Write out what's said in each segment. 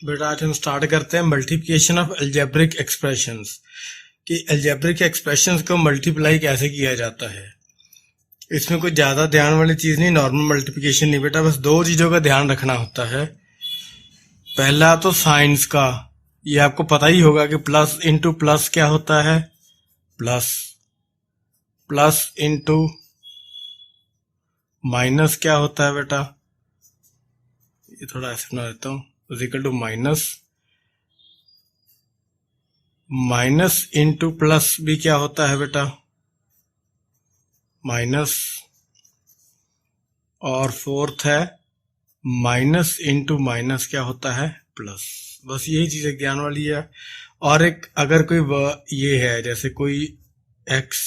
बेटा आज हम स्टार्ट करते हैं मल्टीप्लिकेशन ऑफ अलजेब्रिक एक्सप्रेशंस कि अलजेब्रिक एक्सप्रेशंस को मल्टीप्लाई कैसे किया जाता है। इसमें कोई ज़्यादा ध्यान वाली चीज़ नहीं, नॉर्मल मल्टीप्लिकेशन नहीं बेटा, बस दो चीज़ों का ध्यान रखना होता है। पहला तो साइंस का, ये आपको पता ही होगा कि प्लस इंटू प्लस क्या होता है, प्लस, प्लस इंटू माइनस क्या होता है बेटा, ये थोड़ा ऐसे बना देता हूँ, equal to minus, minus into plus भी क्या होता है बेटा, माइनस, और फोर्थ है माइनस इंटू माइनस क्या होता है, प्लस। बस यही चीज एक ज्ञान वाली है। और एक अगर कोई ये है जैसे कोई एक्स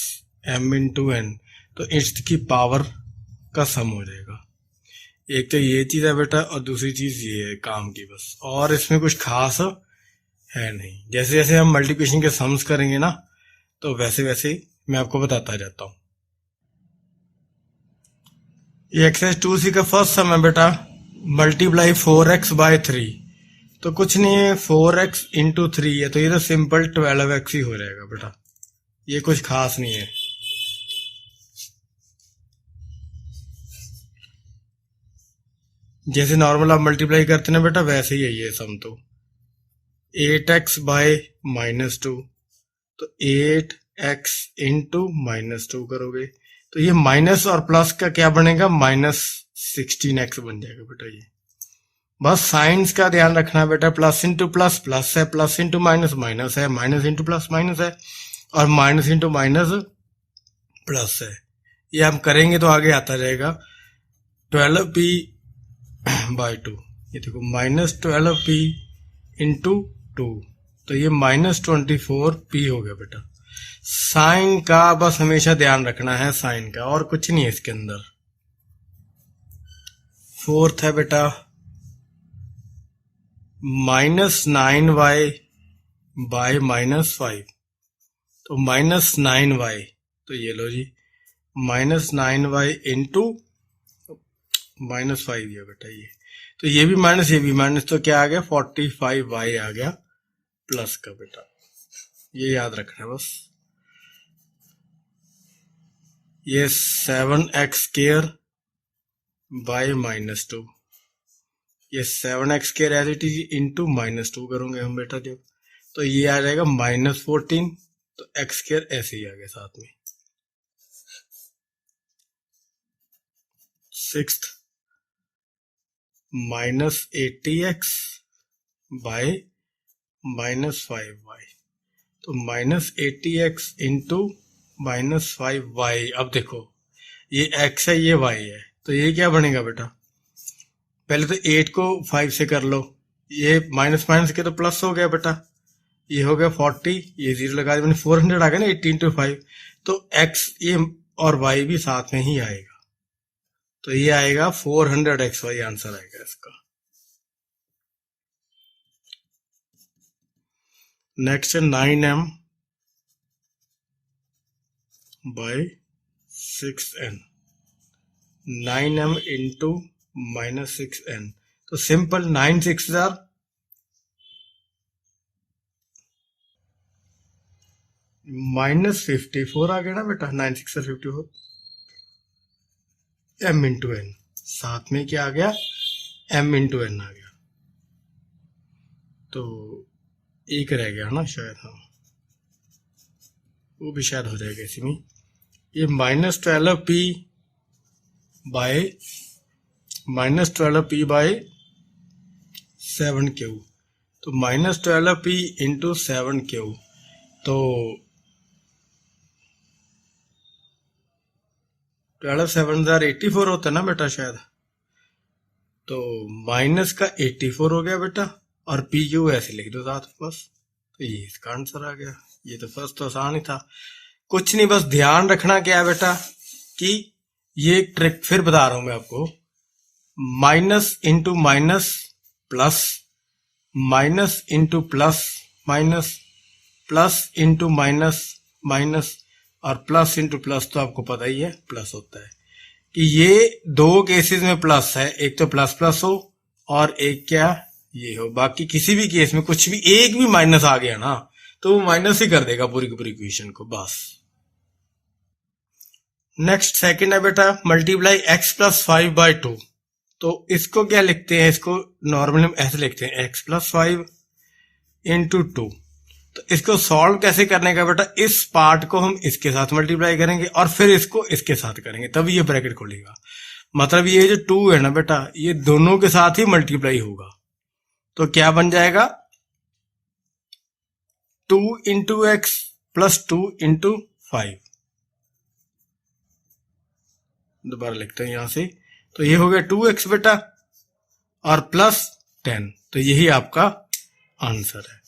एम इंटू एन, तो इसकी पावर का सम हो जाएगा। एक तो ये चीज है बेटा, और दूसरी चीज ये है काम की बस, और इसमें कुछ खास है नहीं। जैसे जैसे हम मल्टीप्लिकेशन के सम्स करेंगे ना, तो वैसे वैसे मैं आपको बताता जाता हूं। ये एक्सरसाइज 2C का फर्स्ट सम है बेटा, मल्टीप्लाई 4x बाय 3। तो कुछ नहीं है, 4x इंटू 3 है, तो ये तो सिंपल 12x ही हो जाएगा बेटा, ये कुछ खास नहीं है। जैसे नॉर्मल आप मल्टीप्लाई करते ना बेटा, वैसे ही है ये सम। तो 8x बाय -2, तो 8x इंटू -2 करोगे तो ये माइनस और प्लस का क्या बनेगा, -16x बन जाएगा बेटा। ये बस साइंस का ध्यान रखना बेटा, प्लस इंटू प्लस प्लस है, प्लस इंटू माइनस माइनस है, माइनस इंटू प्लस माइनस है, और माइनस इंटू माइनस प्लस है। ये हम करेंगे तो आगे आता रहेगा। 12p बाय 2, ये देखो -12p इंटू 2, तो ये -24p हो गया बेटा। साइन का बस हमेशा ध्यान रखना है, साइन का, और कुछ नहीं है इसके अंदर। फोर्थ है बेटा -9y बाय -5, तो -9y, तो ये लो जी -9y इंटू -5 है बेटा। ये तो ये भी माइनस, ये भी माइनस, तो क्या आ गया 45y आ गया प्लस का बेटा। ये याद रखना है बस। ये 7x² बाय -2, ये 7x² as it is into -2 करोगे हम बेटा जब, तो ये आ जाएगा -14, तो x² ऐसे ही आ गया साथ में। सिक्स्थ -80x बाय -5y, तो -80x इंटू -5y। अब देखो ये x है, ये y है, तो ये क्या बनेगा बेटा, पहले तो 8 को 5 से कर लो, ये माइनस माइनस के तो प्लस हो गया बेटा, ये हो गया 40, ये 0 लगा दिया मैंने, 400 आ गया ना 18 into 5, तो x ये और y भी साथ में ही आएगा, तो ये आएगा 400xy, आंसर आएगा इसका। नेक्स्ट है 9m bye 6n, 9m into -6n, तो सिंपल 9 6 -54 आ गया ना बेटा, 9 6 54, m इंटू एन, साथ में क्या आ गया, m इंटू एन आ गया, तो एक रह गया ना शायद, हाँ वो भी शायद हो जाएगा इसी में। ये -12p बाय 7q, तो -12p इंटू 7q, तो 12 7 84 होता है ना बेटा शायद, तो माइनस का 84 हो गया बेटा, और पी क्यू ऐसे लिख दो साथ बस, तो ये इसका आंसर आ गया। ये तो फर्स्ट तो आसान ही था, कुछ नहीं, बस ध्यान रखना क्या है बेटा कि ये एक ट्रिक फिर बता रहा हूं मैं आपको, minus into minus plus, minus into plus minus, plus into minus minus, और प्लस इंटू प्लस तो आपको पता ही है प्लस होता है, कि ये दो केसेस में प्लस है, एक तो प्लस प्लस हो और एक क्या ये हो। बाकी किसी भी केस में कुछ भी एक भी माइनस आ गया ना तो वो माइनस ही कर देगा पूरी की पूरी इक्वेशन को बस। नेक्स्ट सेकंड है बेटा मल्टीप्लाई x प्लस 5/2। तो इसको क्या लिखते हैं, इसको नॉर्मली हम ऐसे लिखते हैं x प्लस 5 इंटू 2। तो इसको सॉल्व कैसे करने का बेटा, इस पार्ट को हम इसके साथ मल्टीप्लाई करेंगे और फिर इसको इसके साथ करेंगे तभी ये ब्रैकेट खुलेगा। मतलब ये जो 2 है ना बेटा ये दोनों के साथ ही मल्टीप्लाई होगा। तो क्या बन जाएगा 2 इंटू एक्स प्लस 2 इंटू 5। दोबारा लिखते हैं यहां से। तो ये हो गया 2x बेटा और प्लस 10। तो यही आपका आंसर है।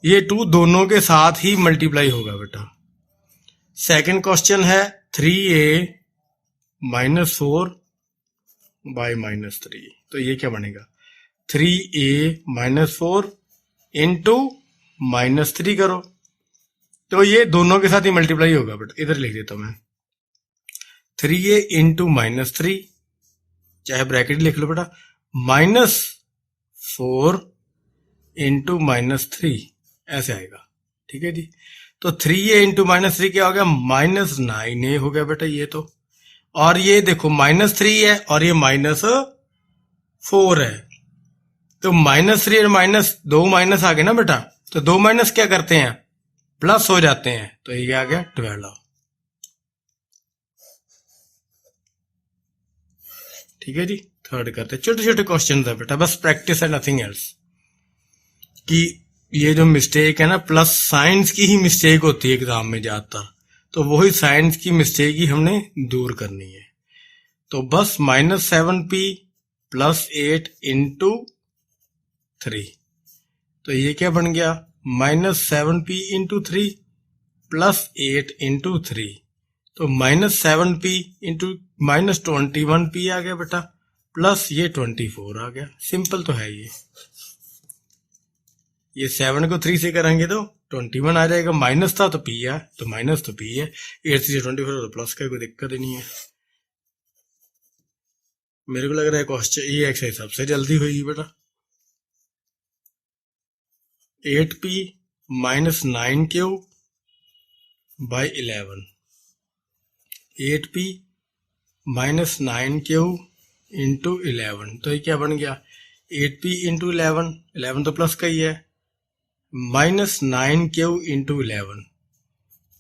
ये 2 दोनों के साथ ही मल्टीप्लाई होगा बेटा। सेकंड क्वेश्चन है 3a माइनस 4 बाय माइनस 3। तो ये क्या बनेगा 3a माइनस 4 इंटू माइनस 3 करो। तो ये दोनों के साथ ही मल्टीप्लाई होगा बेटा। इधर लिख देता हूं मैं 3a इंटू माइनस 3, चाहे ब्रैकेट लिख लो बेटा, माइनस 4 इंटू माइनस 3 ऐसे आएगा। ठीक है जी। तो 3a इंटू माइनस 3 क्या हो गया माइनस 9a हो गया बेटा ये तो। और ये देखो माइनस 3 है और ये माइनस 4 है। तो माइनस 3 और माइनस 2 माइनस आ गए ना बेटा। तो 2 माइनस क्या करते हैं प्लस हो जाते हैं। तो ये आ गया 12। ठीक है जी। थर्ड करते हैं। छोटे छोटे क्वेश्चन है बेटा, बस प्रैक्टिस है नथिंग एल्स। कि ये जो मिस्टेक है ना प्लस साइंस की ही मिस्टेक होती है एग्जाम में ज्यादातर, तो वही साइंस की मिस्टेक ही हमने दूर करनी है। तो बस -7p प्लस 8 इंटू 3। तो ये क्या बन गया -7p इंटू 3 प्लस 8 इंटू 3। तो -7p इंटू -21p आ गया बेटा प्लस ये 24 आ गया। सिंपल तो है ये 7 को 3 से करेंगे तो 21 आ जाएगा। माइनस था तो p है तो माइनस तो p है। 8 से 24 तो प्लस का कोई दिक्कत ही नहीं है। मेरे को लग रहा है क्वेश्चन ये एक्सरसाइज सबसे जल्दी हुई बेटा। 8p minus 9q by 11। 8p minus 9q into 11। तो ये क्या बन गया 8p इंटू 11 तो प्लस का ही है, माइनस 9q इंटू 11।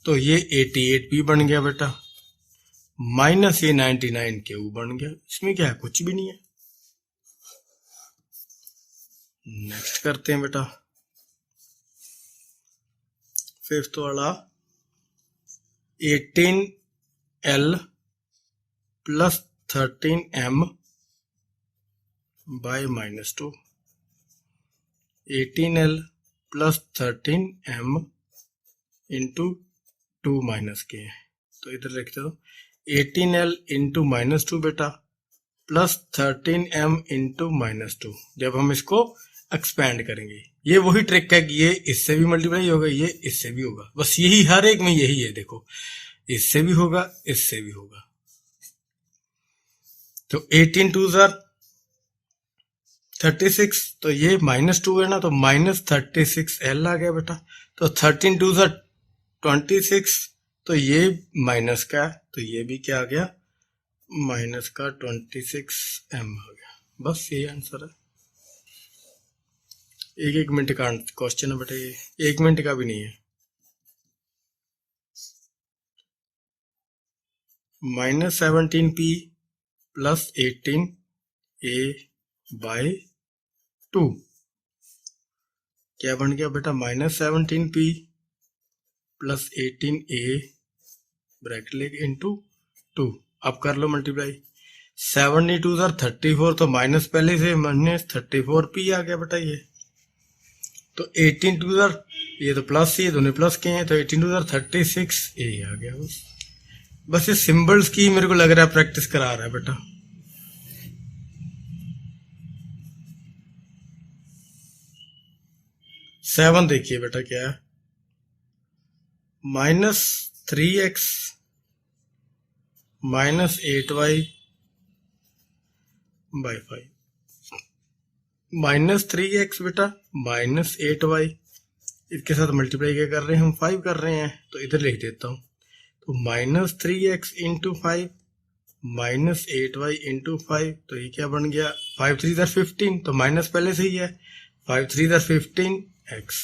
तो ये 88p बन गया बेटा माइनस ये 99q बन गया। इसमें क्या है कुछ भी नहीं है। नेक्स्ट करते हैं बेटा फिफ्थ वाला 18l plus 13m by -2। 18l plus 13m into 2 minus के। तो इधर लिखते हो 18l इंटू -2 बेटा प्लस 13m इंटू -2। जब हम इसको एक्सपैंड करेंगे ये वही ट्रिक है कि ये इससे भी मल्टीप्लाई होगा ये इससे भी होगा। बस यही हर एक में यही है। देखो इससे भी होगा इससे भी होगा। तो 18 2 36। तो ये -2 है ना तो -36l आ गया बेटा। तो 13 2 26। तो ये माइनस का है तो ये भी क्या आ गया माइनस का 26m आ गया। बस ये आंसर है। 1 मिनट का क्वेश्चन है बेटा ये 1 मिनट का भी नहीं है। -17p प्लस 18a बाय 2 क्या बन गया बेटा -17p प्लस 18a ब्रैकेट लेके इंटू 2। अब कर लो मल्टीप्लाई। 7 2 34। तो माइनस पहले से -34p आ गया बेटा ये। तो 18 2 ये तो प्लस ये दोनों प्लस के हैं। तो 18 2 36a आ गया। बस ये सिंबल्स की मेरे को लग रहा है प्रैक्टिस करा रहा है बेटा। सेवन देखिए बेटा क्या है -3x -8y बाई 5। -3x बेटा -8y, इसके साथ मल्टीप्लाई क्या कर रहे हैं हम, 5 कर रहे हैं, तो इधर लिख देता हूं। तो -3x इंटू 5 -8y इंटू 5, तो ये क्या बन गया, 5 3 15, तो माइनस पहले से ही है, 5 3 15x,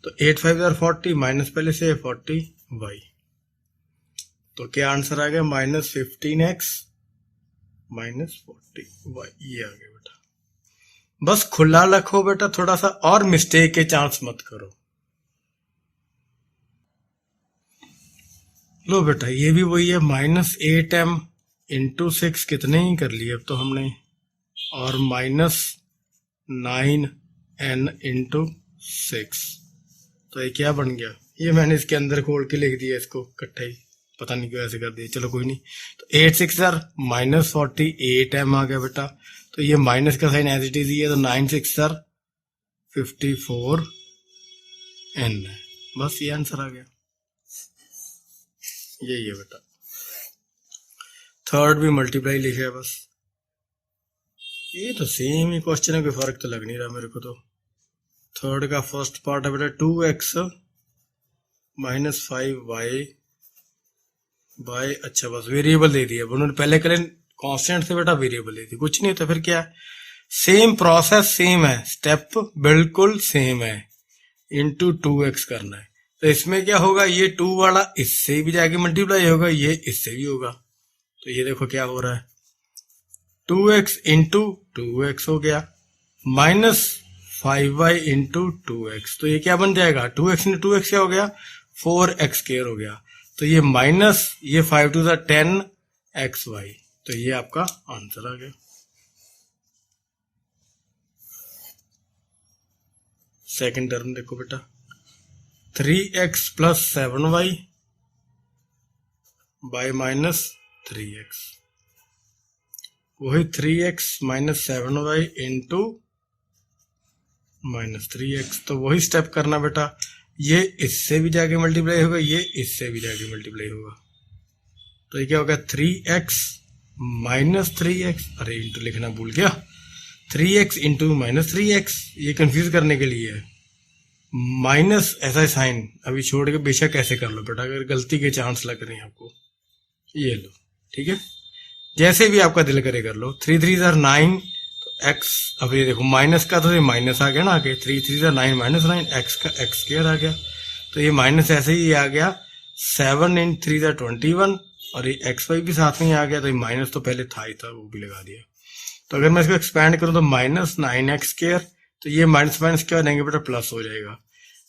तो 8 5 40, माइनस पहले से है 40y, तो क्या आंसर आ गया, -15x -40y, ये आ गया बेटा। बस खुला रखो बेटा, थोड़ा सा और मिस्टेक के चांस मत करो। लो बेटा ये भी वही है, -8m इंटू 6 कितने ही कर लिए अब तो हमने, और -9n इंटू 6, तो ये क्या बन गया, ये मैंने इसके अंदर खोल के लिख दिया इसको इकट्ठा ही, पता नहीं क्यों ऐसे कर दिया, चलो कोई नहीं। तो 8 6 -48m आ गया बेटा, तो ये माइनस का साइन एज इट इज ही है, तो 9 6 54n है, बस ये आंसर आ गया, यही है बेटा। थर्ड भी मल्टीप्लाई लिखे है बस, ये तो सेम ही क्वेश्चन है, कोई फर्क तो लग नहीं रहा मेरे को। तो थर्ड का फर्स्ट पार्ट है बेटा 2x -5y बाय, अच्छा बस वेरिएबल दे दिया उन्होंने, पहले करें कांस्टेंट से बेटा वेरिएबल दे दी, कुछ नहीं होता फिर क्या है, सेम प्रोसेस सेम है, स्टेप बिल्कुल सेम है, इंटू 2x करना है। तो इसमें क्या होगा, ये 2 वाला इससे भी जाके मल्टीप्लाई होगा, ये इससे भी होगा, तो ये देखो क्या हो रहा है, 2x इंटू 2x हो गया, -5y इंटू 2x, तो ये क्या बन जाएगा, 2x इंटू 2x क्या हो गया, 4x² हो गया, तो ये माइनस ये 5 2 10xy, तो ये आपका आंसर आ गया। सेकंड टर्म देखो बेटा, 3x + 7y बाय -3x, वही 3x - 7y इंटू -3x, तो वही स्टेप करना बेटा, ये इससे भी जाके मल्टीप्लाई होगा, ये इससे भी जाके मल्टीप्लाई होगा, तो ये क्या होगा, 3x - 3x, अरे इंटू लिखना भूल गया, 3x इंटू -3x, ये कंफ्यूज करने के लिए है, माइनस ऐसा साइन अभी छोड़ के बेशक ऐसे कर लो बेटा, अगर गलती के चांस लग रहे हैं आपको, ये लो ठीक है, जैसे भी आपका दिल करे कर लो। 3 3 9, तो x, अब ये देखो माइनस का, तो ये माइनस आ गया ना आगे, 3 3 9 -9, x का x² आ गया, तो ये माइनस ऐसे ही आ गया, 7 × 3 = 21, और ये xy भी साथ में ही आ गया, तो ये माइनस तो पहले था ही था, वो भी लगा दिया। तो अगर मैं इसको एक्सपैंड करूं तो -9x², तो ये माइनस माइनस क्या हो जाएंगे बेटा, प्लस हो जाएगा,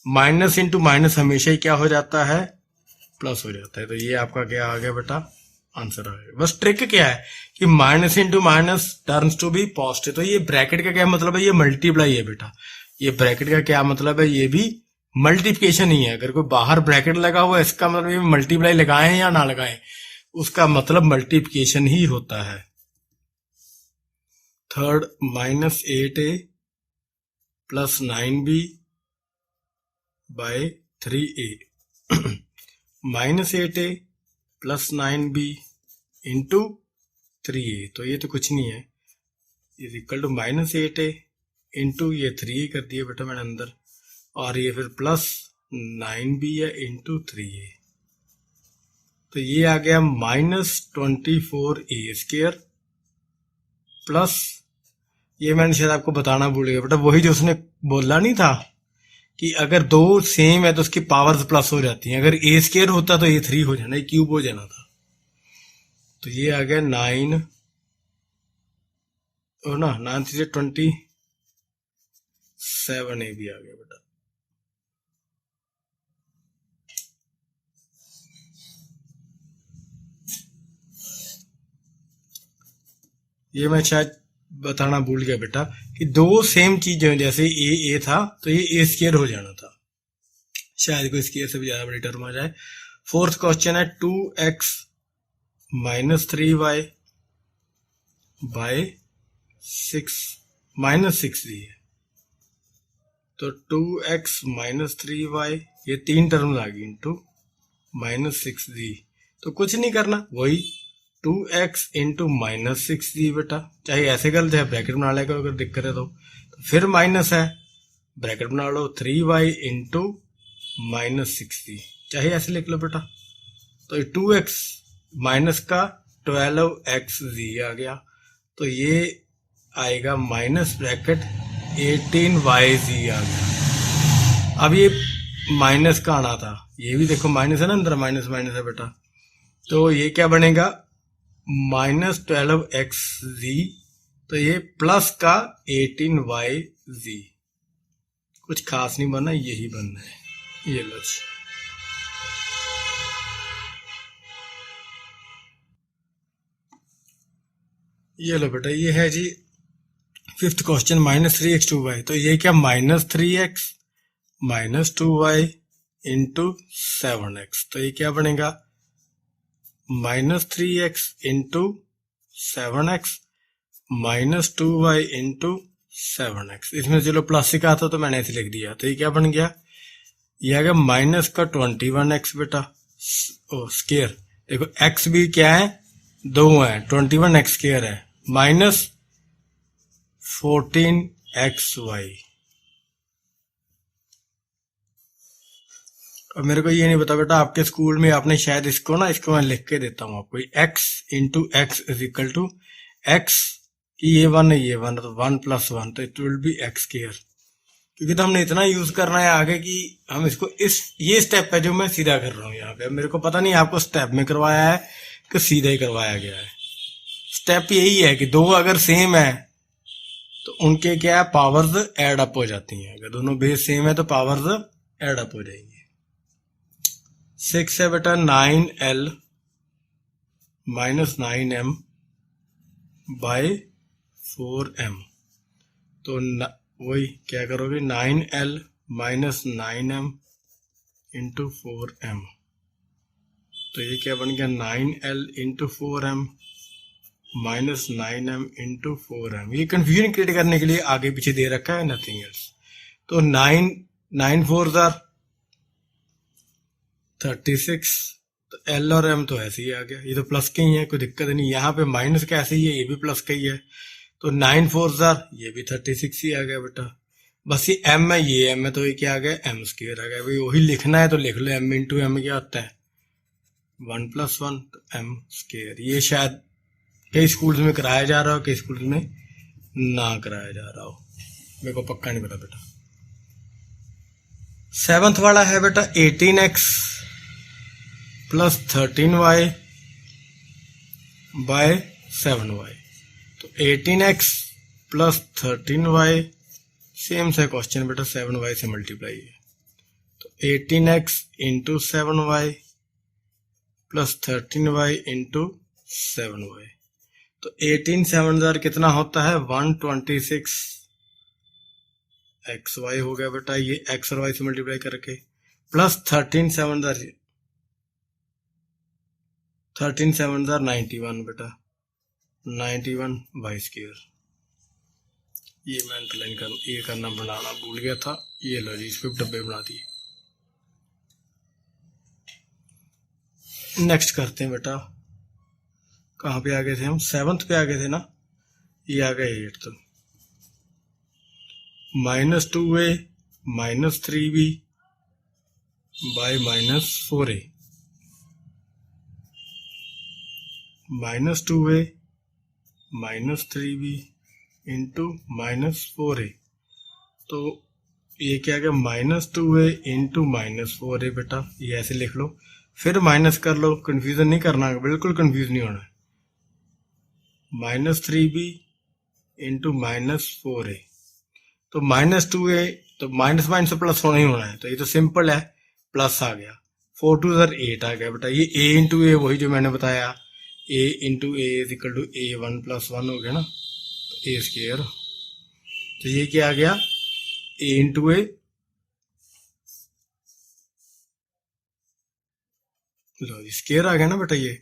माइनस इंटू माइनस हमेशा ही क्या हो जाता है, प्लस हो जाता है, तो ये आपका क्या आ गया बेटा, आंसर आ गया। बस ट्रिक क्या है कि minus into minus turns to be positive, तो ये ब्रैकेट का क्या मतलब है, ये मल्टीप्लाई है बेटा, ये ब्रैकेट का क्या मतलब है, ये भी मल्टीप्लिकेशन ही है। अगर कोई बाहर ब्रैकेट लगा हुआ है, इसका मतलब ये मल्टीप्लाई लगाएं या ना लगाएं, उसका मतलब मल्टीप्लिकेशन ही होता है। Third, -8a + 9b bye 3a, -8a + 9b into 3a, तो ये तो कुछ नहीं है, is equal to -8a into ये 3a कर दिया बेटा मैंने अंदर, और ये फिर प्लस 9b है इंटू 3a, तो ये आ गया -24a² प्लस, ये मैंने शायद आपको बताना भूल गया बेटा, वही जो उसने बोला नहीं था कि अगर दो सेम है तो उसकी पावर्स प्लस हो जाती हैं, अगर a² होता तो ये 3 हो जाना, ये क्यूब हो जाना था, तो ये आ गया 9 और ना 9 3 27a भी आ गया बेटा। ये मैं शायद बताना भूल गया बेटा कि दो सेम चीजें, जैसे ए था तो ये a² हो जाना था, शायद कोई स्क्वायर से भी ज्यादा बड़ी टर्म आ जाए। फोर्थ क्वेश्चन है 2x - 3y बाय 6 -6 दी है, तो 2x - 3y, ये 3 टर्म आ गई इंटू -6 दी, तो कुछ नहीं करना, वही 2x इंटू -6 दी बेटा, चाहे ऐसे कर चाहे ब्रैकेट बना लेगा अगर दिक्कत है तो फिर माइनस है, ब्रैकेट बना लो 3y इंटू -60, चाहे ऐसे लिख लो बेटा। तो ये 2x माइनस का 12xz आ गया, तो ये आएगा माइनस ब्रैकेट 18yz आ गया। अब ये माइनस का आना था, ये भी देखो माइनस है ना, अंदर माइनस माइनस है बेटा, तो ये क्या बनेगा -12xz, तो ये प्लस का 18yz। कुछ खास नहीं बनना, यही बनना है, ये लो जी। ये लो बेटा, ये है जी 5th क्वेश्चन, -3x2y, तो ये क्या -3x -2y इंटू 7x, तो ये क्या बनेगा -3x into 7x -2y into 7x। इसमें चलो प्लस से कहा था तो मैंने ऐसे लिख दिया, तो ये क्या बन गया, ये आ गया माइनस का 21x बेटा, ओ स्केयर, देखो x भी क्या है, 2 है, 21x स्केयर है, माइनस 14xy। और मेरे को ये नहीं पता बेटा, आपके स्कूल में आपने शायद इसको ना, इसको मैं लिख के देता हूँ आपको, x into x is equal to x की ये 1 है, ये 1 है, तो 1 + 1, तो it will be x square. क्योंकि तो हमने इतना यूज करना है आगे कि हम इसको ये स्टेप है जो मैं सीधा कर रहा हूँ यहाँ पे। मेरे को पता नहीं आपको स्टेप में करवाया है कि सीधा ही करवाया गया है। स्टेप यही है कि दो अगर सेम है तो उनके क्या है, पावर्स ऐड अप हो जाती हैं। अगर दोनों बेस सेम है तो पावर्स ऐड अप हो जाएंगे। 6 है बेटा 9l - 9m बाय 4m, तो वही क्या करोगे, 9l - 9m इंटू 4m, तो ये क्या बन गया 9l into 4m - 9m into 4m। ये कंफ्यूजन क्रिएट करने के लिए आगे पीछे दे रखा है, नथिंग एल्स। तो 9 4 आर 36, तो l और m तो ऐसे ही आ गया, ये तो प्लस के ही है, कोई दिक्कत नहीं। यहाँ पे माइनस का ऐसे ही है, ये भी प्लस का ही है, तो 9 4 आर, ये भी 36 ही आ गया बेटा। बस ये m है, ये m है, तो ये क्या आ गया, m स्क्वायर आ गया। भाई वही लिखना है तो लिख लो, m इंटू m क्या होता है 1 + 1, तो m स्क्वायर। ये शायद कई स्कूल्स में कराया जा रहा हो, कई स्कूल्स में ना कराया जा रहा हो, मेरे को पक्का नहीं पता बेटा। 7th वाला है बेटा 18x + 13y बाय 7y, तो 18x + 13y सेम सा क्वेश्चन बेटा, 7y से मल्टीप्लाई है, तो 18x into 7y + 13y into 7y, तो 18 7 कितना होता है 126 xy हो गया बेटा, ये x और y से मल्टीप्लाई करके, प्लस 13 7 91 बेटा, 91 y स्क्वायर। ये मैं अंडरलाइन ये करना बनाना भूल गया था, ये लो जी, इस पे डब्बे बना दिए। नेक्स्ट करते हैं बेटा, कहाँ पे आ गए थे हम, 7th पे आ गए थे ना, ये आ गए 8th। -2a - 3b bye -4a, -2a - 3b into -4a, तो ये क्या गया -2a इंटू -4a बेटा, ये ऐसे लिख लो, फिर माइनस कर लो, कंफ्यूजन नहीं करना, बिल्कुल कंफ्यूज नहीं होना। -3b इंटू -4a, तो -2a, तो माइनस माइनस से प्लस होना ही होना है, तो ये तो सिंपल है, प्लस आ गया, 4 2 8 आ गया बेटा। ये a इंटू ए वही जो मैंने बताया, a into a is equal to a 1 + 1 हो गया ना, तो a स्क्वायर, तो ये क्या आ गया a इंटू ए, लो स्क्वायर आ गया ना बेटा ये,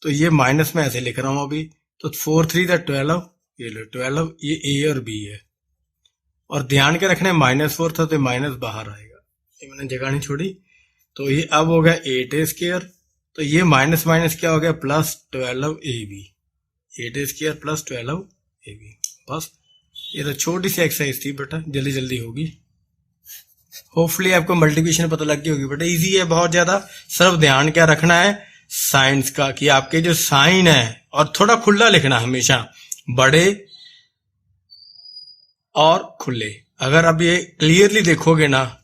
तो ये माइनस में ऐसे लिख रहा हूं अभी, तो 4 3 12, ये लो 12, ये a और b है, और ध्यान के रखना है -4 था तो माइनस बाहर आएगा, ये मैंने जगह नहीं छोड़ी, तो ये अब हो गया 8a स्क्वायर, तो ये माइनस माइनस क्या हो गया +12ab, 8a स्क्वायर + 12ab, बस ये तो छोटी सी एक्सरसाइज थी बेटा, जल्दी जल्दी होगी। होपफुली आपको मल्टीप्लिकेशन पता लग गई होगी बेटा, इजी है बहुत ज्यादा। सिर्फ ध्यान क्या रखना है साइंस का, कि आपके जो साइन है, और थोड़ा खुला लिखना हमेशा, बड़े और खुले। अगर अब ये क्लियरली देखोगे ना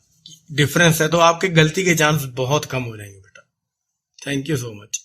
डिफरेंस है, तो आपके गलती के चांस बहुत कम हो जाएंगे बेटा। Thank you so much.